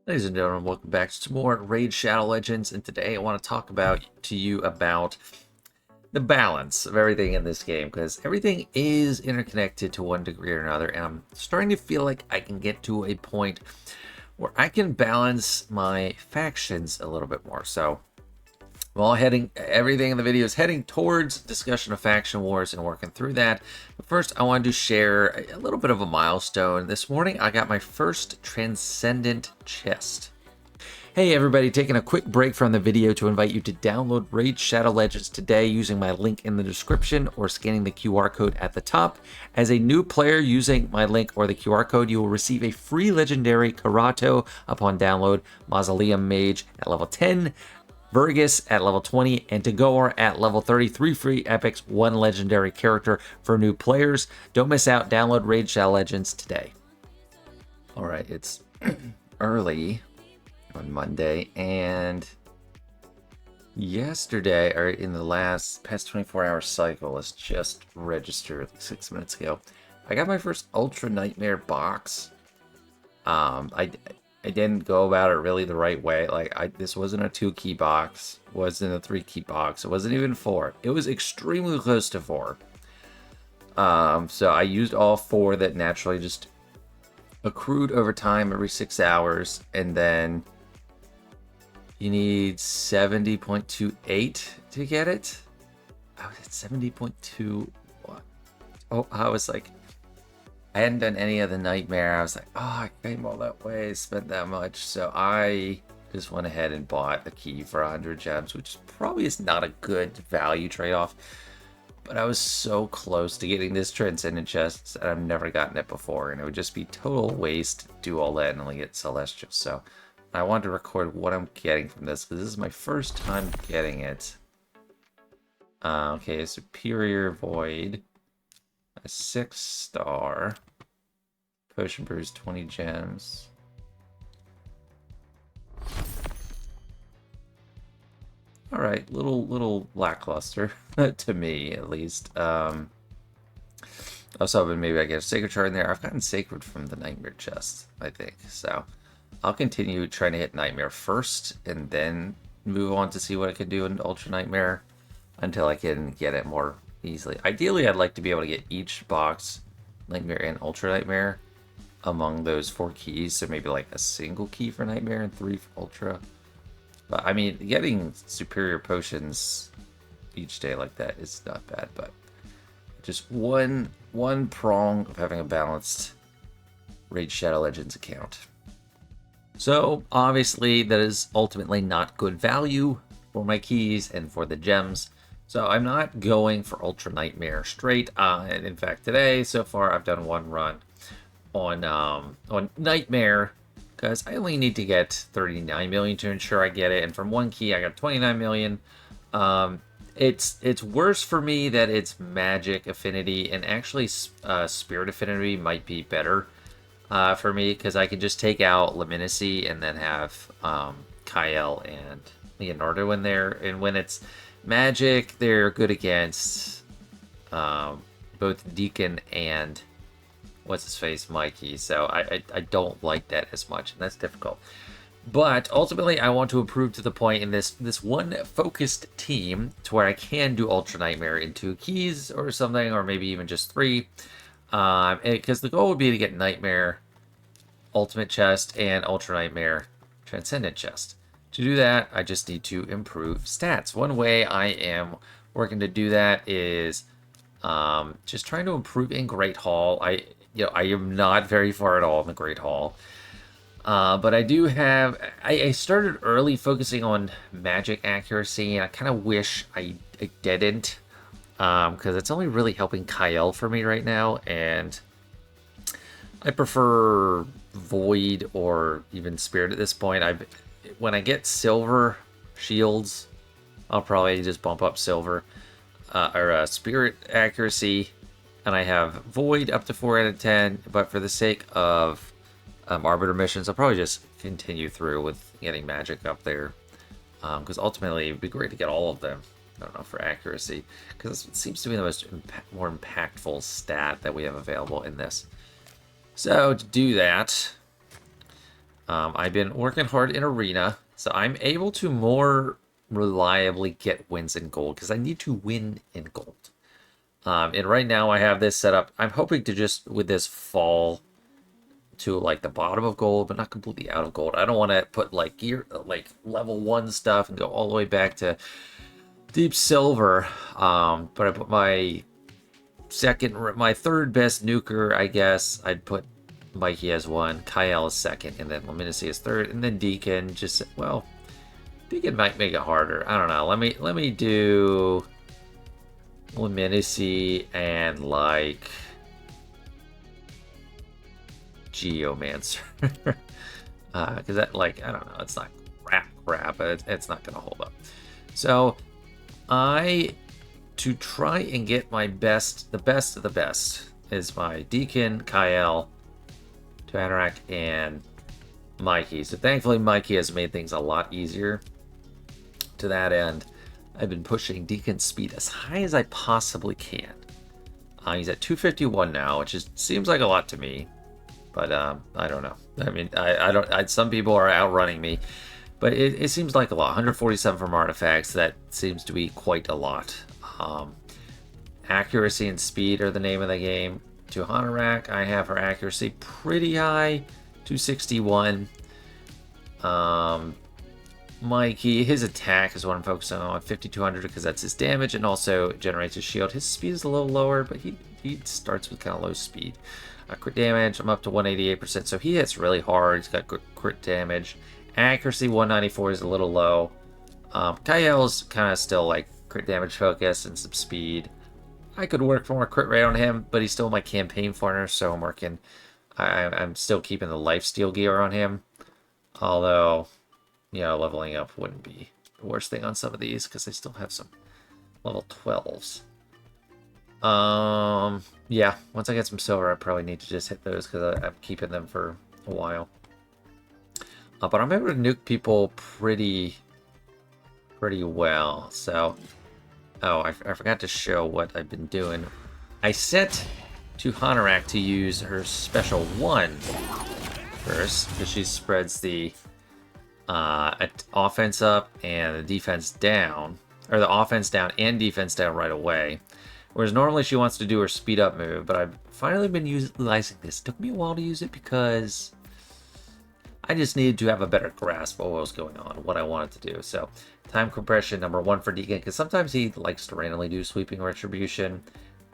Ladies and gentlemen, welcome back to some more Raid Shadow Legends, and today I want to talk to you about the balance of everything in this game, because everything is interconnected to one degree or another, and I'm starting to feel like I can get to a point where I can balance my factions a little bit more. So, everything in the video is heading towards discussion of faction wars and working through that. But first, I wanted to share a little bit of a milestone. This morning, I got my first Transcendent chest. Hey everybody, taking a quick break from the video to invite you to download Raid Shadow Legends today using my link in the description or scanning the QR code at the top. As a new player using my link or the QR code, you will receive a free legendary Karato upon download, Mausoleum Mage at level 10, Vergus at level 20, and Tagore at level 33 free epics, one legendary character for new players. Don't miss out. Download Raid Shadow Legends today. All right, it's early on Monday, and yesterday, or in the past 24-hour cycle, let's just register like 6 minutes ago, I got my first Ultra Nightmare box. I didn't go about it really the right way. This wasn't a 2-key box, wasn't a 3-key box, it wasn't even 4. It was extremely close to 4. So I used all 4 that naturally just accrued over time every 6 hours, and then you need 70.28 to get it. I was at 70.2. Oh, I was like, I hadn't done any of the Nightmare. I was like, oh, I came all that way, spent that much. So I just went ahead and bought a key for 100 gems, which probably is not a good value trade-off. But I was so close to getting this Transcendent chest, and I've never gotten it before. And it would just be total waste to do all that and only get Celestial. So I wanted to record what I'm getting from this, because this is my first time getting it. Okay, a Superior Void. A 6-star. Potion Brews, 20 gems. Alright, little lackluster, to me at least. I was hoping maybe I get a Sacred Shard in there. I've gotten Sacred from the Nightmare chest, I think. So I'll continue trying to hit Nightmare first, and then move on to see what I can do in Ultra Nightmare until I can get it more easily. Ideally, I'd like to be able to get each box, Nightmare and Ultra Nightmare, among those 4 keys. So maybe like a single key for Nightmare and 3 for Ultra. But I mean, getting superior potions each day like that is not bad. But just one prong of having a balanced Raid Shadow Legends account. So obviously, that is ultimately not good value for my keys and for the gems. So I'm not going for Ultra Nightmare straight. And in fact, today, so far, I've done one run on Nightmare, because I only need to get 39 million to ensure I get it. And from 1 key, I got 29 million. It's worse for me that it's Magic Affinity, and actually Spirit Affinity might be better for me, because I can just take out Luminacy and then have Kyle and Leonardo in there. And when it's Magic, they're good against both Deacon and what's-his-face, Mikey. So I don't like that as much, and that's difficult. But ultimately, I want to improve to the point in this one focused team to where I can do Ultra Nightmare in 2 keys or something, or maybe even just 3. Because the goal would be to get Nightmare Ultimate Chest and Ultra Nightmare Transcendent Chest. To do that, I just need to improve stats. One way I am working to do that is just trying to improve in Great Hall. I am not very far at all in the Great Hall. But I do have... I started early focusing on magic accuracy, and I kind of wish I didn't. Because it's only really helping Kyle for me right now, and I prefer Void or even Spirit at this point. When I get Silver Shields, I'll probably just bump up Silver or Spirit accuracy, and I have Void up to 4 out of 10. But for the sake of Arbiter missions, I'll probably just continue through with getting Magic up there, because ultimately it'd be great to get all of them. I don't know, for accuracy, because it seems to be the more impactful stat that we have available in this. So to do that, I've been working hard in Arena, so I'm able to more reliably get wins in gold because I need to win in gold. And right now I have this set up. I'm hoping to just with this fall to like the bottom of gold, but not completely out of gold. I don't want to put like gear, like level 1 stuff and go all the way back to deep silver. But I put my third best nuker, I guess. I'd put Mikey as 1, Kyle as 2nd, and then Luminacy as 3rd, and then Deacon just, well, Deacon might make it harder. I don't know. Let me do Luminacy and like Geomancer. Because that, like, I don't know, it's not crap, but it's not gonna hold up. So to try and get my best, the best of the best, is my Deacon, Kyle, Tanarak, and Mikey. So thankfully Mikey has made things a lot easier. To that end, I've been pushing Deacon's speed as high as I possibly can. He's at 251 now, which seems like a lot to me, but I don't know. I mean, some people are outrunning me, but it seems like a lot. 147 from artifacts, that seems to be quite a lot. Accuracy and speed are the name of the game. To Hanorrak, I have her accuracy pretty high, 261. Mikey, his attack is what I'm focusing on, 5200, because that's his damage, and also generates his shield. His speed is a little lower, but he starts with kind of low speed. Crit damage, I'm up to 188%, so he hits really hard. He's got good crit damage. Accuracy, 194 is a little low. Kyle's kind of still like crit damage focus and some speed. I could work for more crit rate on him, but he's still my campaign partner, so I'm working. I'm still keeping the lifesteal gear on him. Although, you know, leveling up wouldn't be the worst thing on some of these because I still have some level 12s. Yeah, once I get some silver, I probably need to just hit those because I'm keeping them for a while. But I'm able to nuke people pretty well. So, oh, I forgot to show what I've been doing. I set to Hanorrak to use her special 1 first because she spreads the offense up and the defense down, or the offense down and defense down right away. Whereas normally she wants to do her speed up move, but I've finally been utilizing this. It took me a while to use it because I just needed to have a better grasp of what was going on, what I wanted to do. So, time compression, number 1 for Deacon, because sometimes he likes to randomly do sweeping retribution.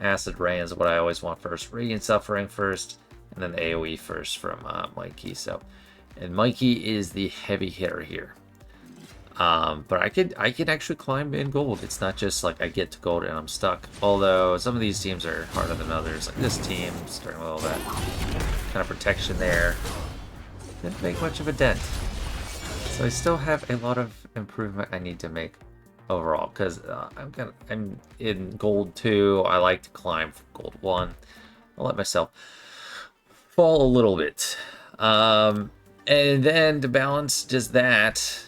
Acid rain is what I always want first. Radiant suffering first, and then the AoE first from Mikey. So, and Mikey is the heavy hitter here. But I can actually climb in gold. It's not just like I get to gold and I'm stuck. Although some of these teams are harder than others. Like this team, starting with all that kind of protection there, didn't make much of a dent. So I still have a lot of improvement I need to make overall. Because I'm in gold 2. I like to climb from gold 1. I'll let myself fall a little bit. And then to balance just that,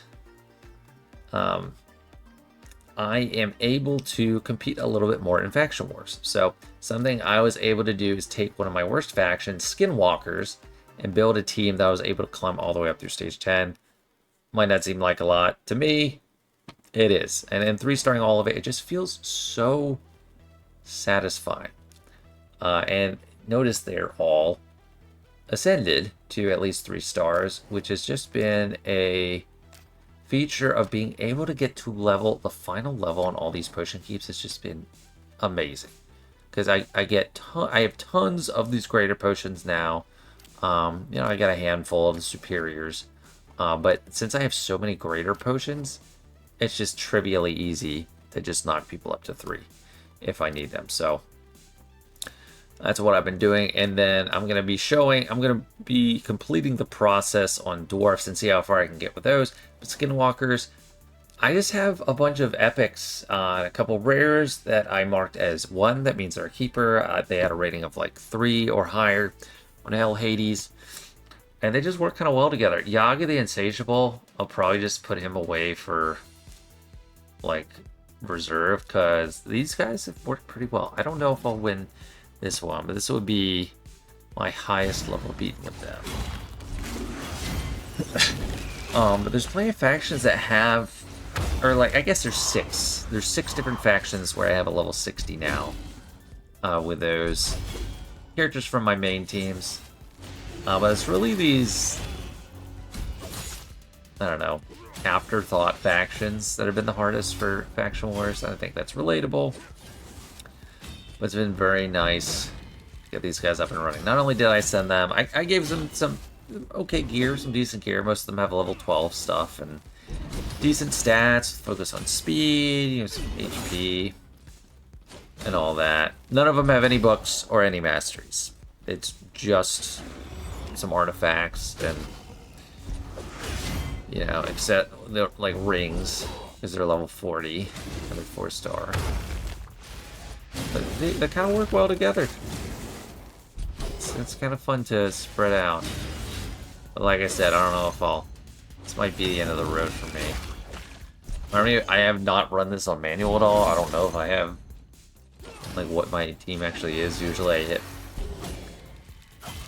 I am able to compete a little bit more in faction wars. So something I was able to do is take one of my worst factions, Skinwalkers, and build a team that I was able to climb all the way up through stage 10. Might not seem like a lot. To me, it is. And in 3-starring all of it, it just feels so satisfying. And notice they're all ascended to at least 3 stars, which has just been a feature of being able to get to the final level on all these potion keeps. Has just been amazing because I have tons of these greater potions now. You know, I got a handful of the superiors, but since I have so many greater potions, it's just trivially easy to just knock people up to 3 if I need them. So that's what I've been doing, and then I'm going to be completing the process on Dwarfs and see how far I can get with those. But Skinwalkers, I just have a bunch of epics, a couple rares that I marked as 1. That means they're a keeper. They had a rating of like 3 or higher on Hell Hades, and they just work kind of well together. Yaga the Insatiable, I'll probably just put him away for like reserve because these guys have worked pretty well. I don't know if I'll win this one, but this would be my highest level beat with them. But there's plenty of factions that have, or like, I guess there's 6. There's 6 different factions where I have a level 60 now. With those characters from my main teams. But it's really these, I don't know, afterthought factions that have been the hardest for faction wars. I think that's relatable. But it's been very nice to get these guys up and running. Not only did I send them, I gave them some okay gear, some decent gear. Most of them have level 12 stuff and decent stats, focus on speed, you know, some HP, and all that. None of them have any books or any masteries. It's just some artifacts and, you know, except they're like rings because they're level 40 and they're 4-star. But they kind of work well together. It's kind of fun to spread out. But like I said, I don't know if I'll... This might be the end of the road for me. I mean, I have not run this on manual at all. I don't know if I have, like, what my team actually is. Usually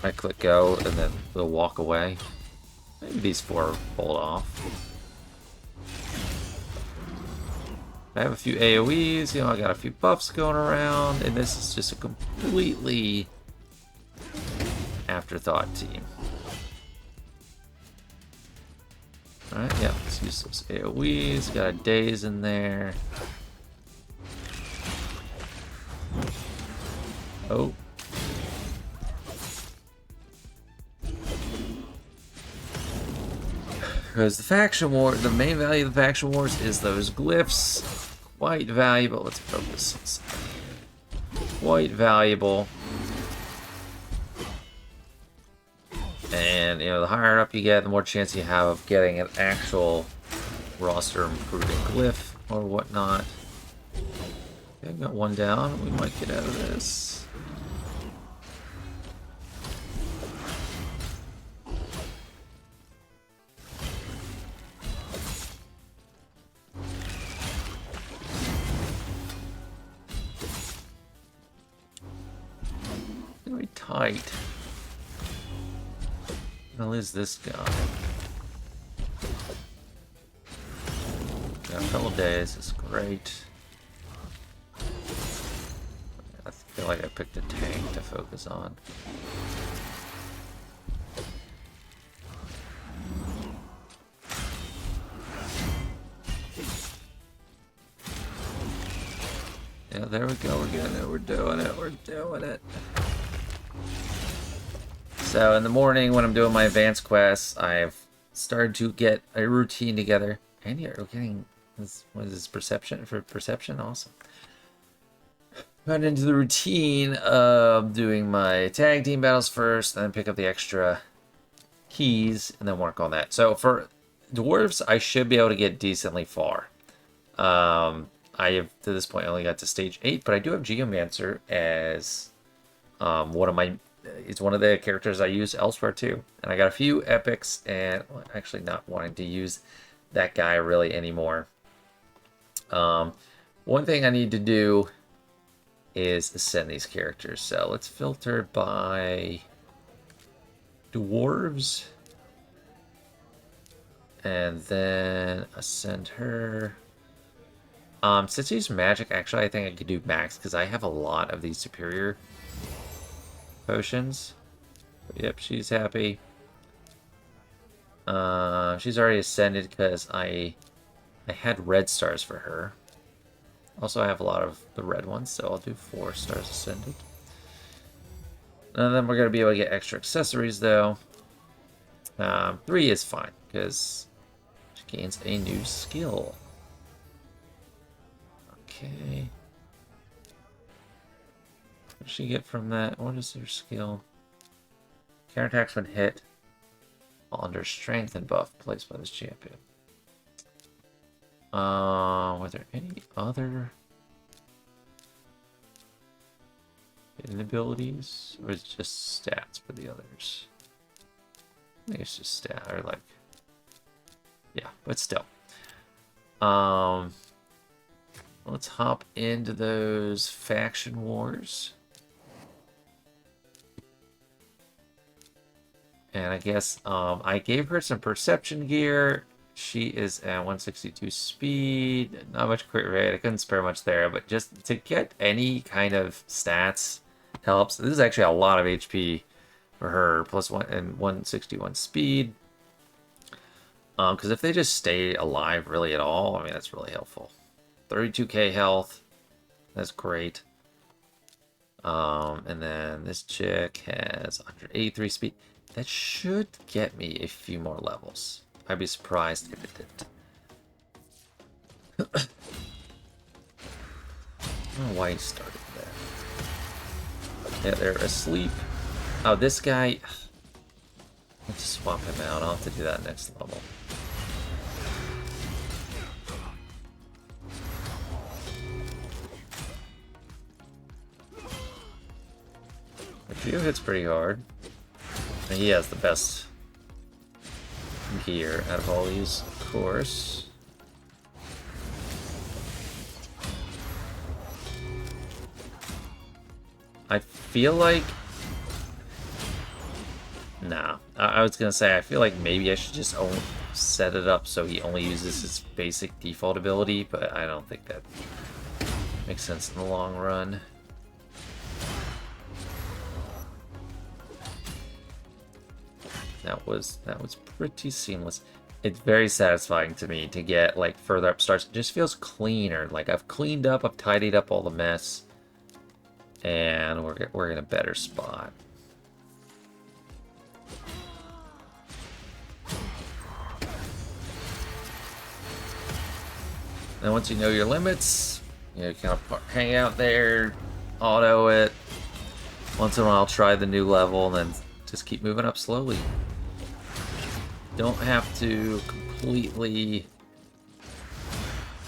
I click go and then we'll walk away. Maybe these 4 hold off. I have a few AoEs, you know, I got a few buffs going around, and this is just a completely afterthought team. Alright, yeah, let's use those AoEs, got a daze in there. Oh. Because the faction war, the main value of the faction wars is those glyphs. Quite valuable. Let's focus. Quite valuable. And, you know, the higher up you get, the more chance you have of getting an actual roster improving glyph or whatnot. Okay, got one down. We might get out of this. Very tight. Well, is this guy? Got a couple days. It's great. I feel like I picked a tank to focus on. Yeah, there we go. We're getting it. We're doing it. We're doing it. So in the morning when I'm doing my advanced quests, I've started to get a routine together. And you're getting this, what is this, perception? For perception? Awesome. Got into the routine of doing my tag team battles first, then pick up the extra keys, and then work on that. So for Dwarves, I should be able to get decently far. I have, to this point, only got to stage 8, but I do have Geomancer as one of my... It's one of the characters I use elsewhere too. And I got a few epics and well, actually not wanting to use that guy really anymore. One thing I need to do is ascend these characters. So let's filter by Dwarves. And then ascend her. Since I use magic, actually I think I could do max because I have a lot of these superior potions. Yep, she's happy. She's already ascended because I had red stars for her. Also, I have a lot of the red ones, so I'll do 4 stars ascended. And then we're going to be able to get extra accessories, though. 3 is fine, because she gains a new skill. Okay. What does she get from that? What is her skill? Counterattacks when hit while under strength and buff placed by this champion. Were there any other hidden abilities? Or is it just stats for the others? I think it's just stat, or like, yeah, but still. Let's hop into those faction wars. And I guess I gave her some perception gear. She is at 162 speed. Not much crit rate. I couldn't spare much there, but just to get any kind of stats helps. This is actually a lot of HP for her. Plus one and 161 speed. Because if they just stay alive really at all, I mean, that's really helpful. 32k health. That's great. And then this chick has 183 speed. That should get me a few more levels. I'd be surprised if it didn't. I don't know why he started there. Yeah, they're asleep. Oh, this guy... Let's swap him out. I'll have to do that next level. The Geo hits pretty hard. And he has the best gear out of all these, of course. I feel like... Nah. I was gonna say, I feel like maybe I should just set it up so he only uses his basic default ability, but I don't think that makes sense in the long run. That was pretty seamless. It's very satisfying to me to get like further up starts. It just feels cleaner. Like I've cleaned up, I've tidied up all the mess, and we're in a better spot. And once you know your limits, you kind of hang out there, auto it. Once in a while, try the new level, and then just keep moving up slowly. Don't have to completely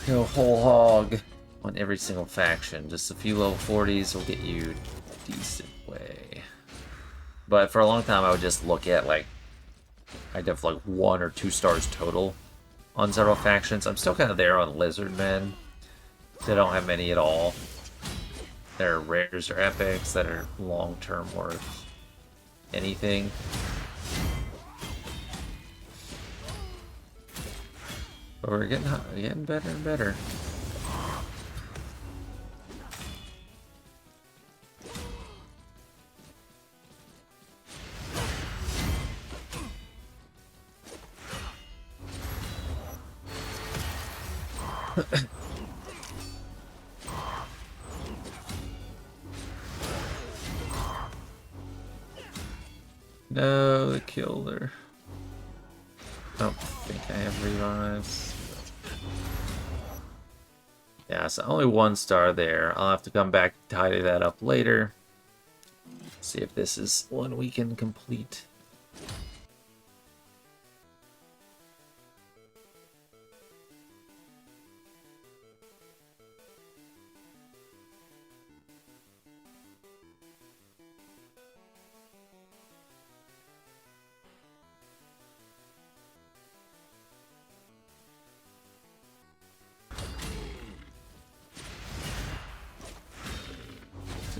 go whole hog on every single faction. Just a few level 40s will get you a decent way. But for a long time, I would just look at, like, I'd have like 1 or 2 stars total on several factions. I'm still kind of there on Lizardmen. They don't have many at all. There are rares or epics that are long-term worth anything. But we're getting better and better. No, they killed her. Don't think I have revives. Yeah, so only 1 star there. I'll have to come back and tidy that up later. See if this is one we can complete.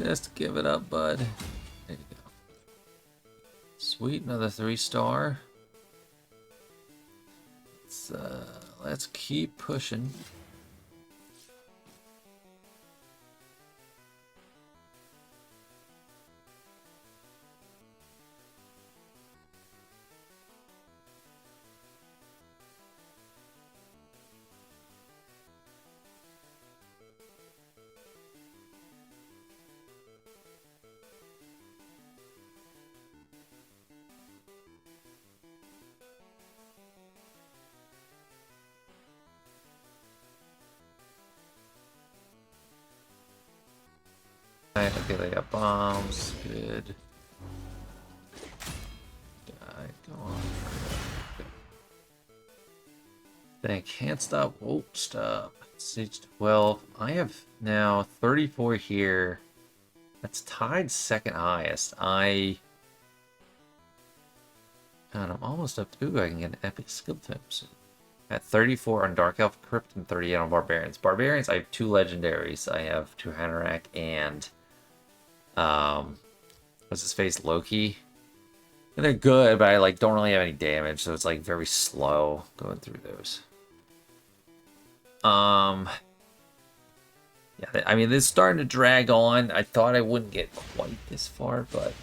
Just give it up, bud. There you go. Sweet, another 3-star. Let's keep pushing. Okay, they got bombs. Good. Die. Go on. They can't stop. Oh, stop. Stage 12. I have now 34 here. That's tied second highest. God, I'm almost up to... Ooh, I can get an epic skill tip soon. At 34 on Dark Elf Crypt and 38 on Barbarians. Barbarians, I have 2 legendaries. I have 2 Hanorak and... what's his face? Loki. And they're good, but I like don't really have any damage, so it's like very slow going through those. Yeah, I mean, this is starting to drag on. I thought I wouldn't get quite this far, but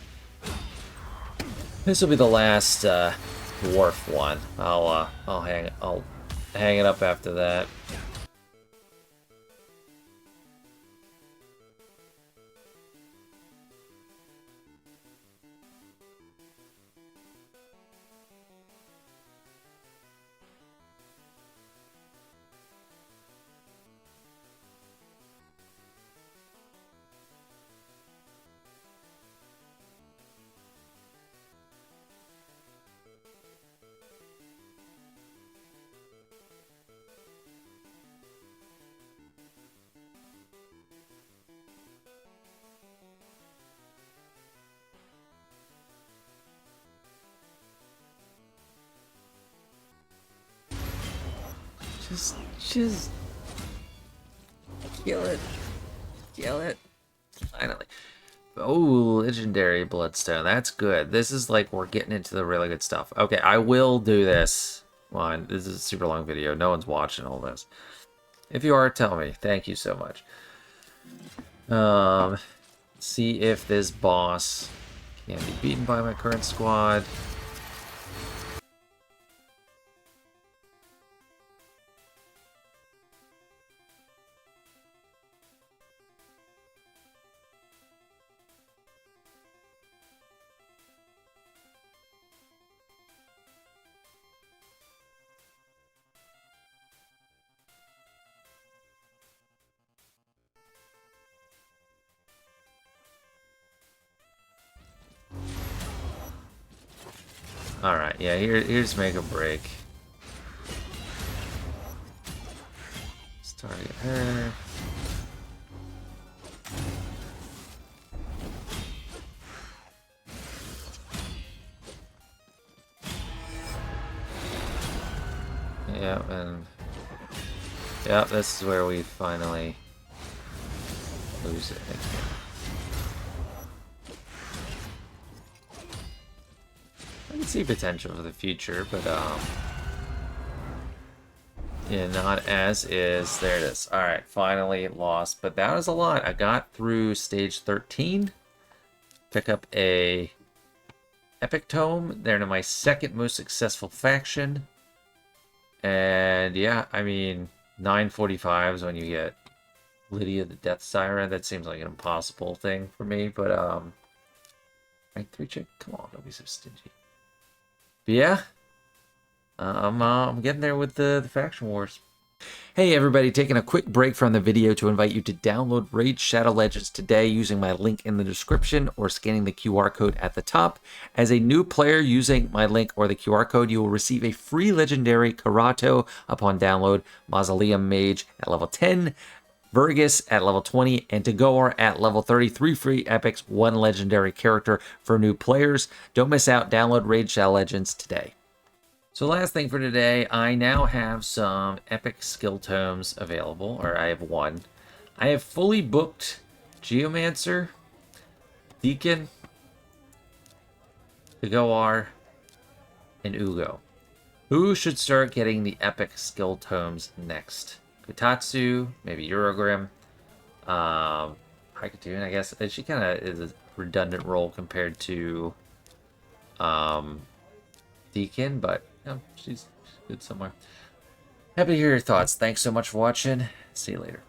this will be the last dwarf one. I'll hang it up after that. Just kill it. Kill it. Finally. Oh, legendary bloodstone. That's good. This is like we're getting into the really good stuff. Okay, I will do this. Well, this is a super long video. No one's watching all this. If you are, tell me. Thank you so much. See if this boss can be beaten by my current squad. Alright, yeah, here's make a break. Let's target her. Yeah, and yeah, this is where we finally lose it. I can see potential for the future, but yeah, not as is. There it is. All right, finally lost, but that was a lot. I got through stage 13. Pick up a epic tome. They're my second most successful faction. And yeah, I mean, 945s when you get Lydia the Death Siren. That seems like an impossible thing for me, but rank 3 chick. Come on, don't be so stingy. But yeah, I'm getting there with the faction wars. Hey everybody, taking a quick break from the video to invite you to download Raid Shadow Legends today using my link in the description or scanning the QR code at the top. As a new player using my link or the QR code, you will receive a free legendary Karato upon download, Mausoleum Mage at level 10, Vergus at level 20, and Tagore at level 33 free epics, 1 legendary character for new players. Don't miss out, download Raid Shadow Legends today. So last thing for today, I now have some epic skill tomes available, or I have one. I have fully booked Geomancer, Deacon, Tagore, and Ugo. Who should start getting the epic skill tomes next? Kutatsu, maybe Eurogrim, Haikatoon, I guess. She kind of is a redundant role compared to Deacon, but she's good somewhere. Happy to hear your thoughts. Thanks so much for watching. See you later.